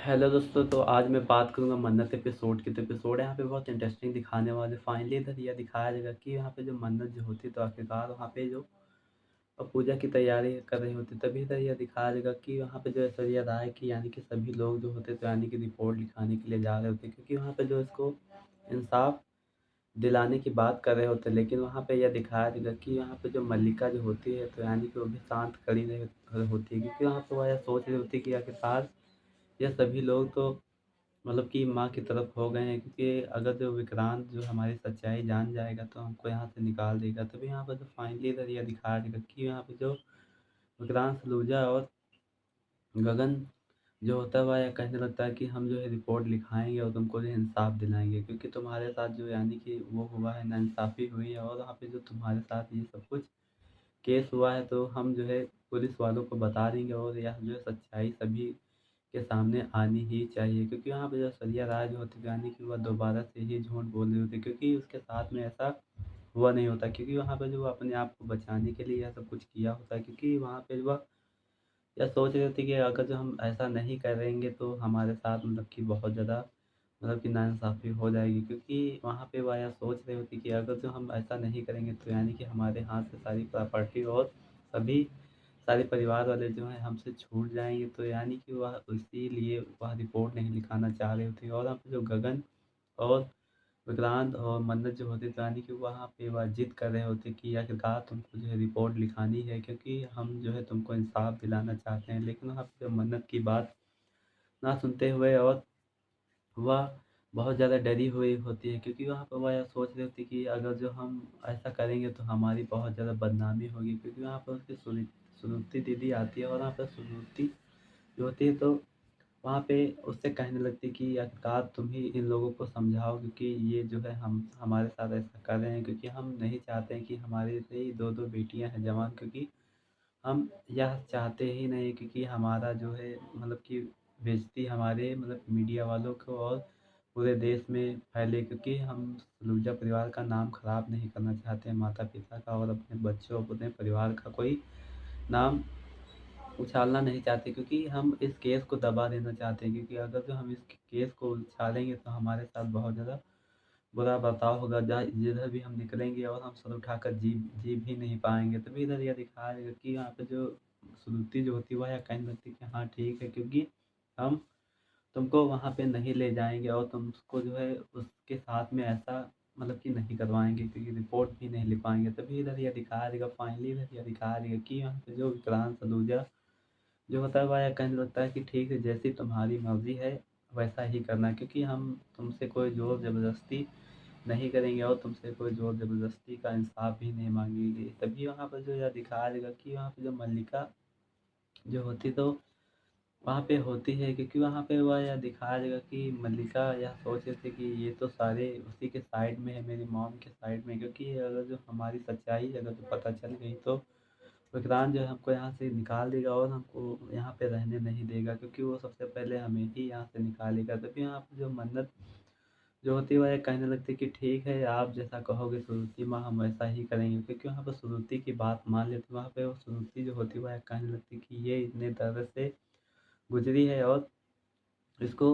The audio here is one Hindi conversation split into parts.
हेलो दोस्तों, तो आज मैं बात करूँगा मन्नत एपिसोड की। तो एपिसोड यहाँ पे बहुत इंटरेस्टिंग दिखाने वाले। फाइनली इधर यह दिखाया जाएगा कि यहाँ पे जो मन्नत जो होती है तो आखिरकार वहाँ पे जो पूजा की तैयारी कर रही होती है, तभी इधर यह दिखाया जाएगा कि वहाँ पे जो ऐश्वर्या राय की यानी कि सभी लोग जो होते तो यानी कि रिपोर्ट लिखाने के लिए जा रहे होते, क्योंकि वहाँ पे जो इसको इंसाफ दिलाने की बात कर रहे होते। लेकिन वहाँ पे यह दिखाया जाएगा कि यहाँ पे जो मल्लिका जो होती है तो यानी कि वो भी शांत खड़ी नहीं होती है, क्योंकि वहाँ पे वह यह सोच रही होती है कि आखिरकार यह सभी लोग तो मतलब कि माँ की तरफ हो गए हैं, क्योंकि अगर जो विक्रांत जो हमारी सच्चाई जान जाएगा तो हमको यहाँ से निकाल देगा। तभी यहाँ पर जो फाइनली इधर यह दिखाया जाएगा कि यहाँ पे जो विक्रांत सलूजा और गगन जो होता है वह यह कहने लगता है कि हम जो है रिपोर्ट लिखाएंगे और तुमको जो है इंसाफ दिलाएंगे, क्योंकि तुम्हारे साथ जो यानी कि वो हुआ है, नाइंसाफ़ी हुई है, और वहाँ पे जो तुम्हारे साथ ये सब कुछ केस हुआ है तो हम जो है पुलिस वालों को बता देंगे, और यह जो है सच्चाई सभी के सामने आनी ही चाहिए। क्योंकि वहाँ पे जो ऐश्वर्या राय जो होती है यानी कि वह दोबारा से ही झूठ बोल रही होती है, क्योंकि उसके साथ में ऐसा हुआ नहीं होता, क्योंकि वहाँ पे जो वो अपने आप को बचाने के लिए यह सब कुछ किया होता है। क्योंकि वहाँ पे वह यह सोच रही होती है कि अगर जो हम ऐसा नहीं करेंगे तो हमारे साथ मतलब कि बहुत ज़्यादा मतलब कि नाइंसाफ़ी हो जाएगी, क्योंकि वहाँ पे वह यह सोच रही होती है कि अगर जो हम ऐसा नहीं करेंगे तो यानी कि हमारे हाथ से सारी प्रॉपर्टी और सभी सारे परिवार वाले जो हैं हमसे छूट जाएँगे। तो यानी कि वह इसीलिए वह रिपोर्ट नहीं लिखाना चाह रही होती है, और वहाँ पे जो गगन और विक्रांत और मन्नत जो होते थे यानी कि वहाँ पे वह ज़िद कर रहे होते कि आखिरकार तुमको जो है रिपोर्ट लिखानी है, क्योंकि हम जो है तुमको इंसाफ दिलाना चाहते हैं। लेकिन वहाँ पे मन्नत की बात ना सुनते हुए और वह बहुत ज़्यादा डरी हुई होती है, क्योंकि वहाँ पे वह यह सोच रही होती है कि अगर जो हम ऐसा करेंगे तो हमारी बहुत ज़्यादा बदनामी होगी, क्योंकि वहाँ पर उसकी सुरुचि दीदी आती है, और वहाँ पर सुरुचि जो होती है तो वहाँ पे उससे कहने लगती कि यार तुम ही इन लोगों को समझाओ, क्योंकि ये जो है हम हमारे साथ ऐसा कर रहे हैं, क्योंकि हम नहीं चाहते हैं कि हमारे से ही 2-2 बेटियाँ हैं जवान, क्योंकि हम यह चाहते ही नहीं क्योंकि हमारा जो है मतलब कि बेइज़्ज़ती हमारे मतलब मीडिया वालों को और पूरे देश में फैले, क्योंकि हम सलूजा परिवार का नाम ख़राब नहीं करना चाहते हैं, माता-पिता का और अपने बच्चों, अपने परिवार का कोई नाम उछालना नहीं चाहते, क्योंकि हम इस केस को दबा देना चाहते हैं। क्योंकि अगर जो हम इस केस को उछालेंगे तो हमारे साथ बहुत ज़्यादा बुरा बर्ताव होगा, जहाँ जिधर भी हम निकलेंगे और हम सर उठाकर जी भी नहीं पाएँगे। तभी इधर यह दिखाया जाएगा कि यहाँ पे जो श्रुति जो होती है वह यह कहने लगती है कि हाँ ठीक है, क्योंकि हम तुमको वहाँ पे नहीं ले जाएँगे और तुमको जो है उसके साथ में ऐसा मतलब कि नहीं करवाएँगे, क्योंकि रिपोर्ट भी नहीं लिखवाएँगे। तभी इधर यह दिखाया जाएगा, फाइनली इधर यह दिखाया जाएगा कि यहाँ पे जो विक्रांत सलूजा जो होता है वह यह कहने लगता है कि ठीक है, जैसी तुम्हारी मर्ज़ी है वैसा ही करना, क्योंकि हम तुमसे कोई ज़ोर ज़बरदस्ती नहीं करेंगे और तुमसे कोई ज़ोर ज़बरदस्ती का इंसाफ भी नहीं माँगेंगे। तभी वहाँ पर जो यह दिखाया जाएगा कि वहाँ पे जो मल्लिका जो होती तो वहाँ पे होती है, क्योंकि वहाँ पे वह यह दिखाया जाएगा कि मल्लिका यह सोच रही थी कि ये तो सारे उसी के साइड में है, मेरी मॉम के साइड में, क्योंकि अगर जो हमारी सच्चाई अगर जो पता चल गई तो विक्रांत जो है हमको यहाँ से निकाल देगा और हमको यहाँ पे रहने नहीं देगा, क्योंकि वो सबसे पहले हमें ही यहाँ से निकालेगा। तभी यहाँ पे जो मन्नत जो होती है वह ये कहने लगती है कि ठीक है, आप जैसा कहोगे सुरुचि माँ हम वैसा ही करेंगे, क्योंकि वहाँ पर सुरुचि की बात मान लेते वहाँ पे वो सुरुचि जो होती है वह कहने लगती है कि ये इतने दर्द से गुजरी है और इसको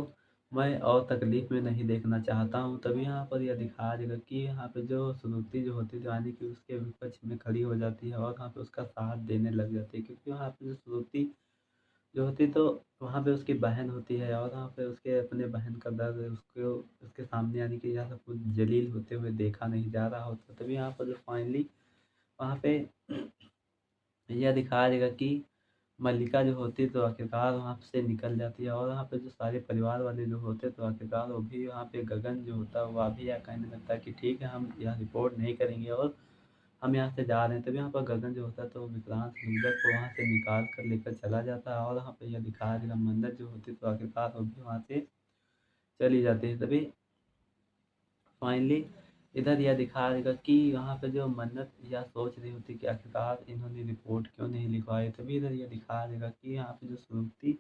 मैं और तकलीफ़ में नहीं देखना चाहता हूँ। तभी यहाँ पर यह दिखाया जाएगा कि यहाँ पे जो श्रुति जो होती है यानी कि उसके विपक्ष में खड़ी हो जाती है और वहाँ पे उसका साथ देने लग जाती है, क्योंकि वहाँ पे जो श्रुति जो होती तो वहाँ पे उसकी बहन होती है और वहाँ पे उसके अपने बहन का दर्द उसको उसके सामने यानी कि यह सब कुछ जलील होते हुए देखा नहीं जा रहा होता। तभी यहाँ पर जो फाइनली वहाँ पे यह दिखाया जाएगा कि मल्लिका जो होती तो आखिरकार वहाँ से निकल जाती है, और वहाँ पे जो सारे परिवार वाले जो होते तो आखिरकार वो भी वहाँ पे गगन जो होता है वह भी यह कहने लगता है कि ठीक है, हम यह रिपोर्ट नहीं करेंगे और हम यहाँ से जा रहे हैं। तभी यहाँ पर गगन जो होता है तो विक्रांत सलूजा को वहाँ से निकाल कर लेकर चला जाता है, और वहाँ पे यह दिखाया जाएगा मन्नत जो होती तो आखिरकार वो भी वहाँ से चली जाती है। तभी फाइनली इधर यह दिखाया जाएगा कि वहाँ पे जो मन्नत यह सोच रही होती कि आखिरकार इन्होंने रिपोर्ट क्यों नहीं लिखवाई। तभी इधर यह दिखाया जाएगा कि यहाँ पे जो श्रुति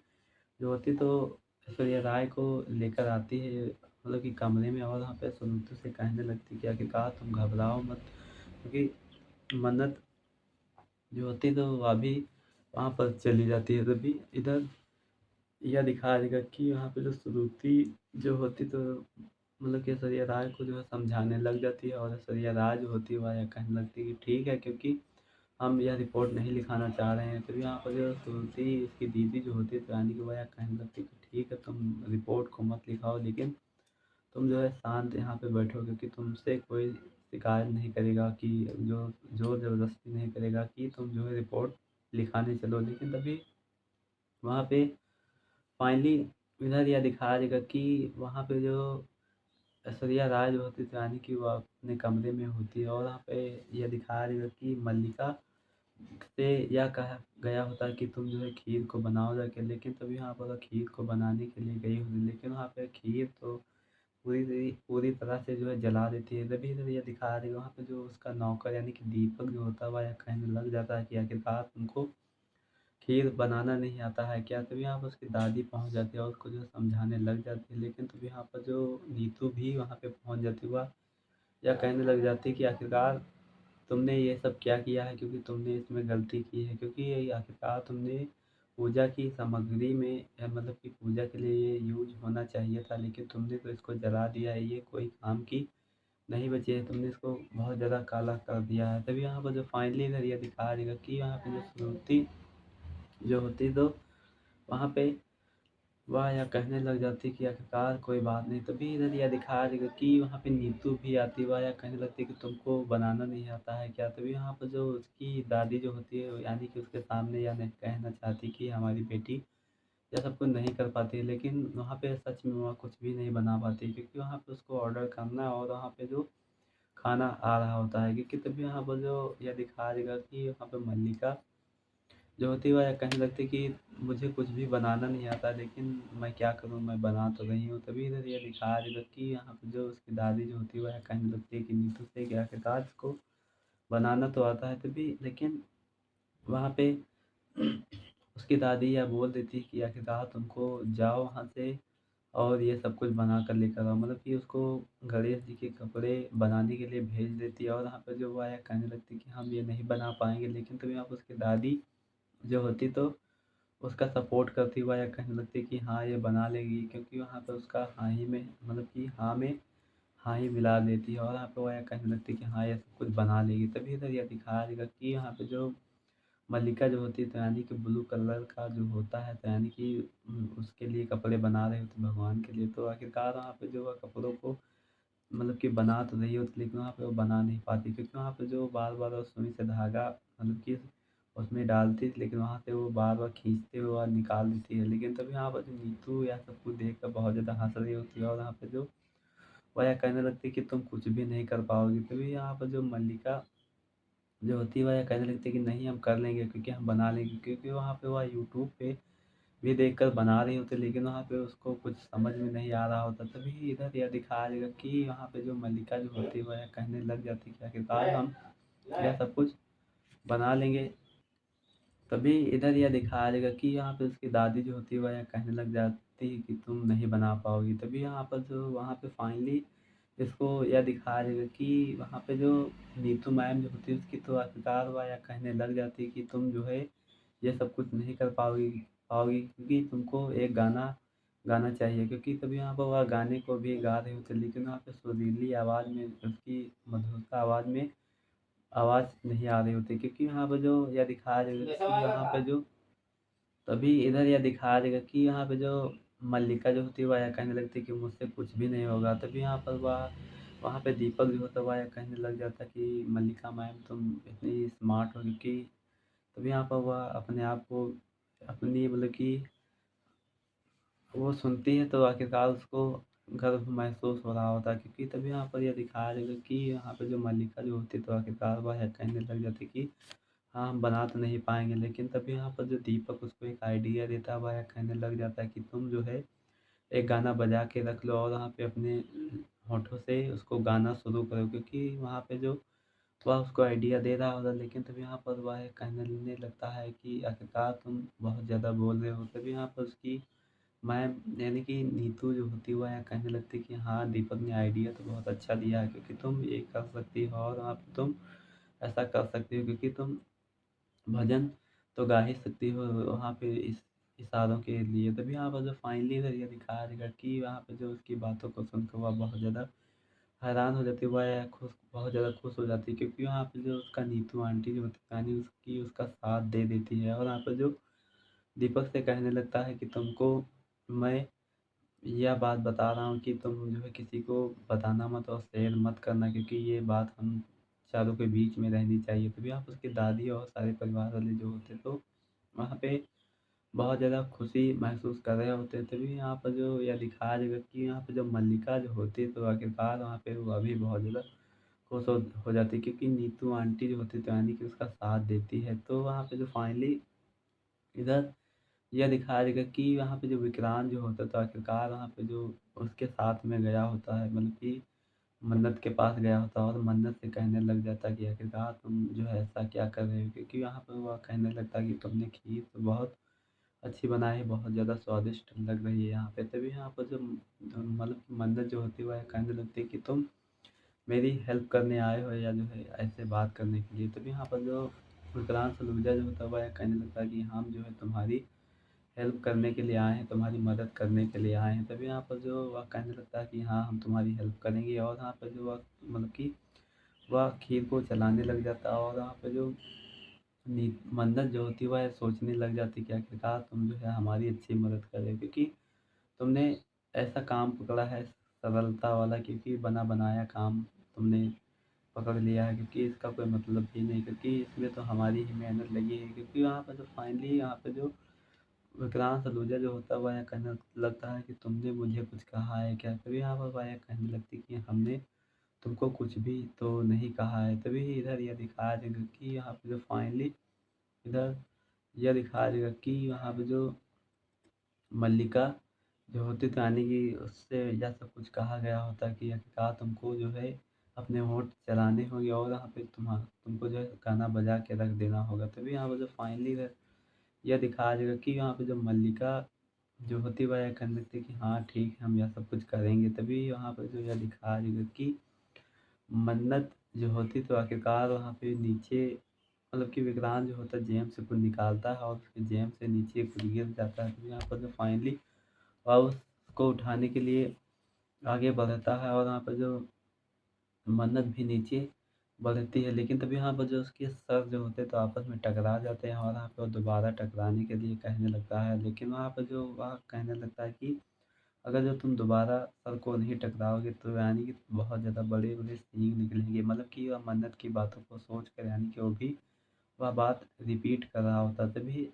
जो होती तो ऐश्वर्या राय को लेकर आती है मतलब कि कमरे में, और वहाँ पे श्रुति से कहने लगती कि आखिरकार तुम घबराओ मत, क्योंकि मन्नत जो होती तो वह भी वहाँ पर चली जाती है। तभी इधर यह दिखाया जाएगा कि वहाँ पे जो श्रुति जो होती तो मतलब कि ऐश्वर्या राय को जो है समझाने लग जाती है, और ऐश्वर्या राय जो होती है वह यह कहने लगती है कि ठीक है, क्योंकि हम यह रिपोर्ट नहीं लिखाना चाह रहे हैं। तभी यहाँ पर जो श्रुति इसकी दीदी जो होती है रानी की, वह यह कहने लगती है कि ठीक है, तुम रिपोर्ट को मत लिखाओ, लेकिन तुम जो है शांत यहाँ पे बैठो, क्योंकि तुमसे कोई शिकायत नहीं करेगा कि जो ज़ोर ज़बरदस्ती नहीं करेगा कि तुम जो है रिपोर्ट लिखाने चलो। लेकिन तभी वहाँ पे फाइनली इधर यह दिखाया जाएगा कि वहाँ पे जो ऐश्वर्या राय जो होती है रानी की, वो अपने कमरे में होती है, और वहाँ पे यह दिखाया जाएगा कि मल्लिका से यह कहा गया होता है कि तुम जो है खीर को बनाओ जाके। लेकिन तभी यहाँ पर वो खीर को बनाने के लिए गई होती है, लेकिन वहाँ पे खीर तो पूरी तरह से जो है जला देती है। तभी इधर ये दिखाया जाएगा वहाँ पे जो उसका नौकर यानी कि दीपक जो होता है वह यह कहने लग जाता है कि आखिरकार तुमको खीर बनाना नहीं आता है क्या? तभी यहाँ पर उसकी दादी पहुँच जाती है और उसको जो है समझाने लग जाती है। लेकिन तभी यहाँ पर जो नीतू भी वहाँ पे पहुँच जाती है, वह यह कहने लग जाती है कि आखिरकार तुमने ये सब क्या किया है, क्योंकि तुमने इसमें गलती की है, क्योंकि ये आखिरकार तुमने पूजा की सामग्री में मतलब कि पूजा के लिए ये यूज होना चाहिए था, लेकिन तुमने तो इसको जला दिया है। ये कोई काम की नहीं बची है, तुमने इसको बहुत ज़्यादा काला कर दिया है। तभी यहाँ पर जो फाइनली इधर ये दिखाया जाएगा कि यहाँ पे जो श्रुति जो होती तो वहाँ पे वह यह कहने लग जाती कि आखिरकार कोई बात नहीं। तभी इधर यह दिखाया जाएगा कि वहाँ पे नीतू भी आती है, वह यह कहने लगती है कि तुमको बनाना नहीं आता है क्या? तभी यहाँ पर जो उसकी दादी जो होती है यानी कि उसके सामने यह नहीं कहना चाहती कि हमारी बेटी यह सब कुछ नहीं कर पाती है, लेकिन वहाँ पे सच में वह कुछ भी नहीं बना पाती, क्योंकि वहाँ पे उसको ऑर्डर करना और वहाँ पे जो खाना आ रहा होता है। क्योंकि तभी यहाँ पर जो यह दिखाया जाएगा कि वहाँ पे मल्लिका जो होती है वह कहने लगती है कि मुझे कुछ भी बनाना नहीं आता, लेकिन मैं क्या करूँ, मैं बना तो रही हूँ। तभी इधर ये दिखाया जाएगा कि यहाँ पे जो उसकी दादी जो होती है वह कहने लगती है कि नीतू से कि आखिरकार इसको बनाना तो आता है। तभी लेकिन वहाँ पे उसकी दादी यह बोल देती है कि आखिरकार तुमको जाओ वहाँ से और ये सब कुछ बना कर लेकर आओ, मतलब कि उसको गणेश जी के कपड़े बनाने के लिए भेज देती है। और वहाँ पे जो वो आया कहने लगती है कि हम ये नहीं बना पाएंगे, लेकिन तभी यहाँ पे उसकी दादी जो होती तो उसका सपोर्ट करती हुआ या कहने लगती कि हाँ ये बना लेगी, क्योंकि वहाँ पे उसका हाँ ही में मतलब कि हाँ में हाँ ही मिला देती है, और वहाँ पे वो यह कहने लगती है कि हाँ ये सब कुछ बना लेगी। तभी इधर यह दिखाया जाएगा कि यहाँ पे जो मल्लिका जो होती है तो यानी कि ब्लू कलर का जो होता है तो यानी कि उसके लिए कपड़े बना रहे होते भगवान के लिए। तो आखिरकार वहाँ पे जो है कपड़ों को मतलब कि बना तो रही होती, लेकिन वहाँ पे वो बना नहीं पाती, क्योंकि वहाँ पे जो बार बार वो सुई से धागा मतलब कि उसमें डालती थी, लेकिन वहाँ से वो बार बार खींचते हुए और निकाल देती है। लेकिन तभी यहाँ पर जो नीतू या सब कुछ देख कर बहुत ज़्यादा हंस रही होती है, और यहाँ पे जो वह यह कहने लगती है कि तुम कुछ भी नहीं कर पाओगी। तभी यहाँ पर जो मल्लिका जो होती है वह यह कहने लगती है कि नहीं हम कर लेंगे, क्योंकि हम बना लेंगे, क्योंकि वहाँ पे वह यूट्यूब पे भी देखकर बना रही होती है, लेकिन वहाँ पे उसको कुछ समझ में नहीं आ रहा होता। तभी इधर यह दिखाया जाएगा कि वहाँ पे जो मल्लिका जो होती है वह यह कहने लग जाती है कि आखिरकार हम यह सब कुछ बना लेंगे। तभी इधर यह दिखाया जाएगा कि यहाँ पे उसकी दादी जो होती है वह यह कहने लग जाती है कि तुम नहीं बना पाओगी। तभी यहाँ पर जो वहाँ पे फाइनली इसको यह दिखाया जाएगा कि वहाँ पे जो नीतू मैम जो होती है उसकी तो आखिरकार वह यह कहने लग जाती है कि तुम जो है ये सब कुछ नहीं कर पाओगी पाओगी क्योंकि तुमको एक गाना गाना चाहिए। क्योंकि तभी यहाँ पर वह गाने को भी गा रहे होते, लेकिन वहाँ पे सुरीली आवाज़ में उसकी मधुरता आवाज़ में आवाज़ नहीं आ रही होती, क्योंकि यहाँ पर जो यह दिखाया जाएगा कि यहाँ पे जो तभी इधर यह दिखाया जाएगा कि यहाँ पे जो मल्लिका जो होती है वह यह कहने लगती है कि मुझसे कुछ भी नहीं होगा। तभी यहाँ पर वह वहाँ पे दीपक जो होता है वह यह कहने लग जाता है कि मल्लिका मैम तुम इतनी स्मार्ट हो, क्योंकि तभी यहाँ पर वह अपने आप को अपनी मतलब कि वो सुनती है तो आखिरकार उसको गर्व महसूस हो रहा होता है, क्योंकि तभी यहाँ पर यह दिखाया जाएगा कि यहाँ पे जो मल्लिका जो होती है तो आखिरकार वह यह कहने लग जाती है कि हाँ हम बना तो नहीं पाएंगे। लेकिन तभी यहाँ पर जो दीपक उसको एक आइडिया देता है वह यह कहने लग जाता है कि तुम जो है एक गाना बजा के रख लो और वहाँ पे अपने होठों से उसको गाना शुरू करो, क्योंकि वहाँ पे जो वह उसको आइडिया दे रहा होता है। लेकिन तभी यहाँ पर वह कहने लगता है कि आखिरकार तुम बहुत ज़्यादा बोल रहे हो। तभी यहाँ पर उसकी मैम यानी कि नीतू जो होती है वह कहने लगती है कि हाँ दीपक ने आइडिया तो बहुत अच्छा दिया है, क्योंकि तुम ये कर सकती हो और वहाँ पे तुम ऐसा कर सकती हो, क्योंकि तुम भजन तो गा ही सकती हो। वहाँ पे इस इशारों के लिए। तभी यहाँ पर जो फाइनली इधर ये दिखाया जाएगा कि वहाँ पे जो उसकी बातों को सुनकर वह बहुत ज़्यादा हैरान हो जाती है, वह बहुत ज़्यादा खुश हो जाती है, क्योंकि वहाँ पे जो उसका नीतू आंटी जो होती है यानी उसकी उसका साथ दे देती है। और यहाँ पर जो दीपक से कहने लगता है कि तुमको मैं यह बात बता रहा हूँ कि तुम जो है किसी को बताना मत और शेयर मत करना, क्योंकि ये बात हम चारों के बीच में रहनी चाहिए। तभी आप उसकी दादी और सारे परिवार वाले जो होते तो वहाँ पे बहुत ज़्यादा खुशी महसूस कर रहे होते हैं। तभी यहाँ पर जो यह दिखाया जाएगा कि यहाँ पे जो मल्लिका जो होती है तो आखिरकार वहाँ पे वह भी बहुत ज़्यादा खुश हो जाती है, क्योंकि नीतू आंटी जो होती है तो यानी कि उसका साथ देती है। तो वहाँ पे जो फाइनली इधर यह दिखाया जाएगा कि वहाँ पे जो विक्रांत जो होता है तो आखिरकार वहाँ पे जो उसके साथ में गया होता है, मतलब कि मन्नत के पास गया होता है और मन्नत से कहने लग जाता है कि आखिरकार तुम जो है ऐसा क्या कर रहे हो, क्योंकि वहाँ पर वह कहने लगता है कि तुमने खीर तो बहुत अच्छी बनाई है, बहुत ज़्यादा स्वादिष्ट लग रही है यहाँ पे। तभी यहाँ पर जो मतलब कि मन्नत जो होती है वह कहने लगती है कि तुम मेरी हेल्प करने आए हो या जो है ऐसे बात करने के लिए। तभी यहाँ पर जो विक्रांत सलूजा जो होता है वह कहने लगता है कि हम जो है तुम्हारी हेल्प करने के लिए आए हैं, तुम्हारी मदद करने के लिए आए हैं। तभी यहाँ पर जो वह कहने लगता है कि हाँ, हम तुम्हारी हेल्प करेंगे। और यहाँ पर जो वह मतलब कि वह खीर को चलाने लग जाता है और वहाँ पे जो मन्नत जो होती है वह सोचने लग जाती है कि आखिरकार तुम जो है हमारी अच्छी मदद कर रहे हो, क्योंकि तुमने ऐसा काम पकड़ा है सरलता वाला, क्योंकि बना बनाया काम तुमने पकड़ लिया है, क्योंकि इसका कोई मतलब ही नहीं, क्योंकि इसमें तो हमारी ही मेहनत लगी है। क्योंकि वहाँ पर जो फाइनली यहाँ पे जो विक्रांत सलूजा जो होता है वह यह कहने लगता है कि तुमने मुझे कुछ कहा है क्या? तभी यहाँ पर वह यह कहने लगती है कि हमने तुमको कुछ भी तो नहीं कहा है। तभी इधर यह दिखाया जाएगा कि यहाँ पे जो फाइनली इधर यह दिखाया जाएगा कि यहाँ पे जो मल्लिका जो होती तो यानी कि उससे यह सब कुछ कहा गया होता कि आखिरकार तुमको जो है अपने होंठ चलाने होंगे और यहाँ पे तुमको जो है गाना बजा के रख देना होगा। तभी यहाँ पर जो फाइनली यह दिखाया जाएगा कि यहाँ पे जो मल्लिका जो होती है वह यह कहने लगती है कि हाँ ठीक है, हम यह सब कुछ करेंगे। तभी वहाँ पर जो यह दिखाया जाएगा कि मन्नत जो होती तो आखिरकार वहाँ पे नीचे मतलब कि विक्रांत जो होता है जेब से कुछ निकालता है और उसके जेब से नीचे कुछ गिर जाता है। तो यहाँ पर जो फाइनली वह उसको उठाने के लिए आगे बढ़ता है और वहाँ पर जो मन्नत भी नीचे बढ़ती है, लेकिन तभी यहाँ पर जो उसके सर जो होते हैं तो आपस में टकरा जाते हैं और वहाँ पे वो दोबारा टकराने के लिए कहने लगता है। लेकिन वहाँ पर जो वह कहने लगता है कि अगर जो तुम दोबारा सर को नहीं टकराओगे तो यानी कि बहुत ज़्यादा बड़े बड़े सींग निकलेंगे, मतलब कि वह मन्नत की बातों को सोच कर यानी कि वो भी वह बात रिपीट कर रहा होता। तभी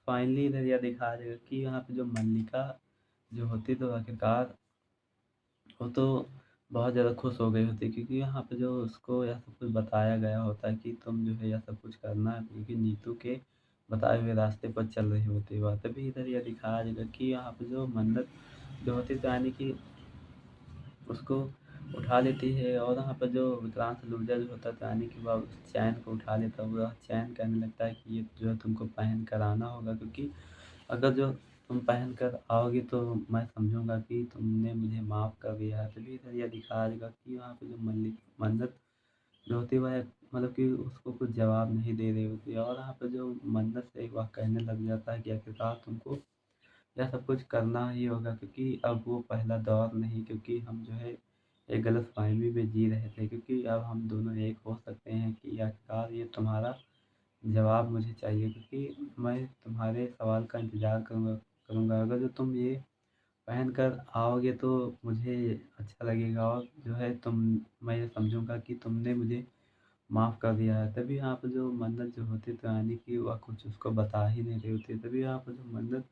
फाइनली इधर यह दिखाया जाएगा कि यहाँ पे जो मल्लिका जो होती तो आखिरकार वो तो बहुत ज़्यादा खुश हो गई होती है, क्योंकि यहाँ पे जो उसको यह सब कुछ बताया गया होता है कि तुम जो है यह सब कुछ करना है, क्योंकि नीतू के बताए हुए रास्ते पर चल रही होती है वह। तभी इधर यह दिखाया जाएगा कि यहाँ पे जो मन्नत जो होती तो यानी कि उसको उठा लेती है और वहाँ पर जो विक्रांत सलूजा जो होता था यानी कि वह उस चैन को उठा लेता है। वह चैन कहने लगता है कि ये जो है तुमको पहन कर आना होगा, क्योंकि अगर जो तुम पहन कर आओगी तो मैं समझूंगा कि तुमने मुझे माफ़ कर दिया है। तभी इधर यह दिखाया जाएगा कि वहाँ पे जो मन्नत जो होती है वह मतलब कि उसको कुछ जवाब नहीं दे रही होती है और वहाँ पे जो मन्नत से वह कहने लग जाता है कि आखिरकार तुमको यह सब कुछ करना ही होगा, क्योंकि अब वो पहला दौर नहीं, क्योंकि हम जो है एक गलतफ़हमी में जी रहे थे, क्योंकि अब हम दोनों एक हो सकते हैं कि आखिरकार ये तुम्हारा जवाब मुझे चाहिए, क्योंकि मैं तुम्हारे सवाल का इंतज़ार करूँगा करूँगा। अगर जो तुम ये पहन कर आओगे तो मुझे अच्छा लगेगा और जो है मैं ये समझूँगा कि तुमने मुझे माफ़ कर दिया है। तभी यहाँ पर जो मन्नत जो होती तो यानी कि वह कुछ उसको बता ही नहीं रही होती। तभी यहाँ पर जो मन्नत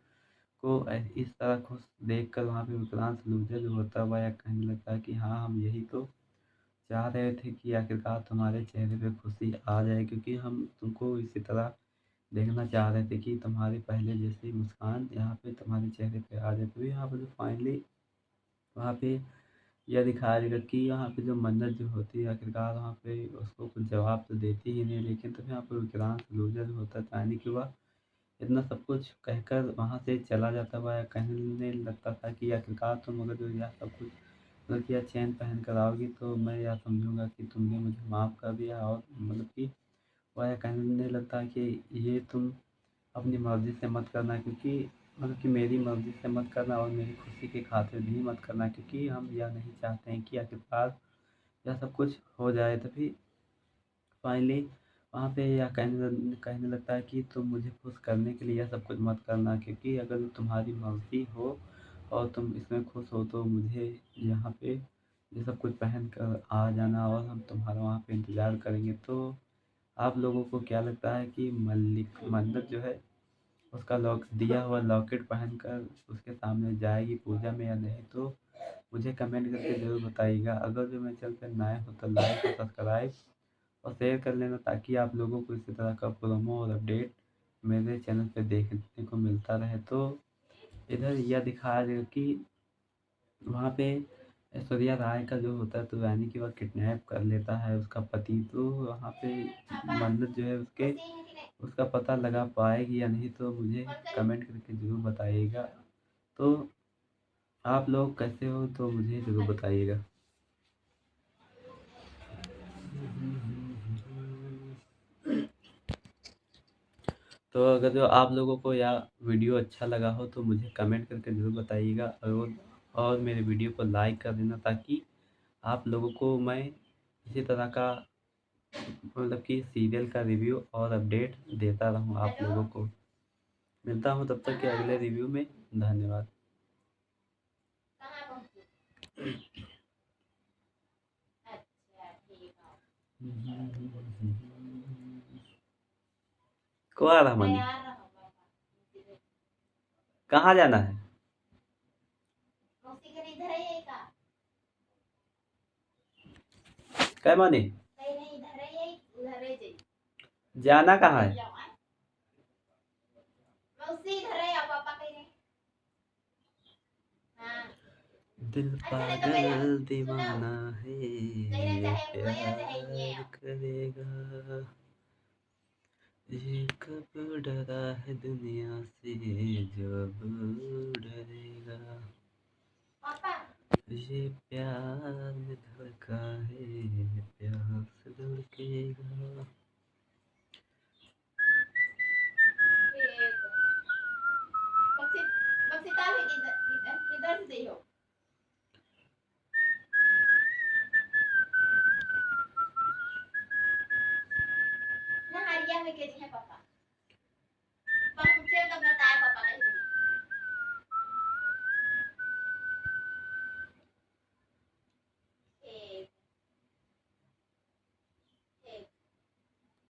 को इस तरह खुश देखकर वहाँ पे विक्रांत सलूजा जो होता है वह यह कहने लगता है कि हाँ, हम यही तो चाह रहे थे कि आखिरकार तुम्हारे चेहरे पे खुशी आ जाए, क्योंकि हम तुमको इसी तरह देखना चाह रहे थे कि तुम्हारे पहले जैसी मुस्कान यहाँ पे तुम्हारे चेहरे पे आ जाए। तो यहाँ पे जो फाइनली वहाँ पे यह दिखाया जाएगा कि वहाँ पे जो मन्नत जो होती है आखिरकार वहाँ पे उसको कुछ जवाब तो देती ही नहीं, लेकिन तब यहाँ पे विक्रांत सलूजा जो होता है यानी कि वह इतना सब कुछ कहकर वहाँ से चला जाता हुआ है, कहने लगता था कि आखिरकार तुम अगर जो यह सब कुछ मतलब कि यह चैन पहन कर आओगी तो मैं यह समझूंगा कि तुमने मुझे माफ़ कर दिया। और मतलब कि वह यह कहने लगता है कि ये तुम अपनी मर्ज़ी से मत करना, क्योंकि मतलब कि मेरी मर्ज़ी से मत करना और मेरी खुशी की खातिर भी मत करना, क्योंकि हम यह नहीं चाहते हैं कि आखिरकार यह सब कुछ हो जाए। तभी फाइनली वहाँ पे यह कहने लगता है कि तुम मुझे खुश करने के लिए यह सब कुछ मत करना, क्योंकि अगर तुम्हारी मर्ज़ी हो और तुम इसमें खुश हो तो मुझे यहाँ पे ये सब कुछ पहन कर आ जाना और हम तुम्हारा वहाँ पे इंतज़ार करेंगे। तो आप लोगों को क्या लगता है कि मन्नत जो है उसका दिया हुआ लॉकेट पहनकर उसके सामने जाएगी पूजा में या नहीं? तो मुझे कमेंट करके ज़रूर बताइएगा। अगर जो मेरे चैनल पे नए हो तो लाइक और सब्सक्राइब और शेयर कर लेना, ताकि आप लोगों को इसी तरह का प्रोमो और अपडेट मेरे चैनल पे देखने को मिलता रहे। तो इधर यह दिखाया गया कि वहाँ पे ऐश्वर्या राय का जो होता है तो यानी कि वह किडनैप कर लेता है उसका पति। तो वहाँ पे मन्नत जो है उसका पता लगा पाएगी या नहीं, तो मुझे कमेंट करके ज़रूर बताइएगा। तो आप लोग कैसे हो तो मुझे ज़रूर बताइएगा। तो अगर जो आप लोगों को यह वीडियो अच्छा लगा हो तो मुझे कमेंट करके ज़रूर बताइएगा, और मेरे वीडियो को लाइक कर देना, ताकि आप लोगों को मैं इसी तरह का मतलब कि सीरियल का रिव्यू और अपडेट देता रहूँ आप लोगों को। मिलता हूँ तब तक के अगले रिव्यू में। धन्यवाद। को आ रहा मनी, कहाँ जाना है? क्या माने, जाना कहाँ है? दिल पागल दीवाना है, प्यार करेगा, ये कब डरा है दुनिया से, जब डरेगा, ये प्यार में धड़का है, प्यार से धड़केगा।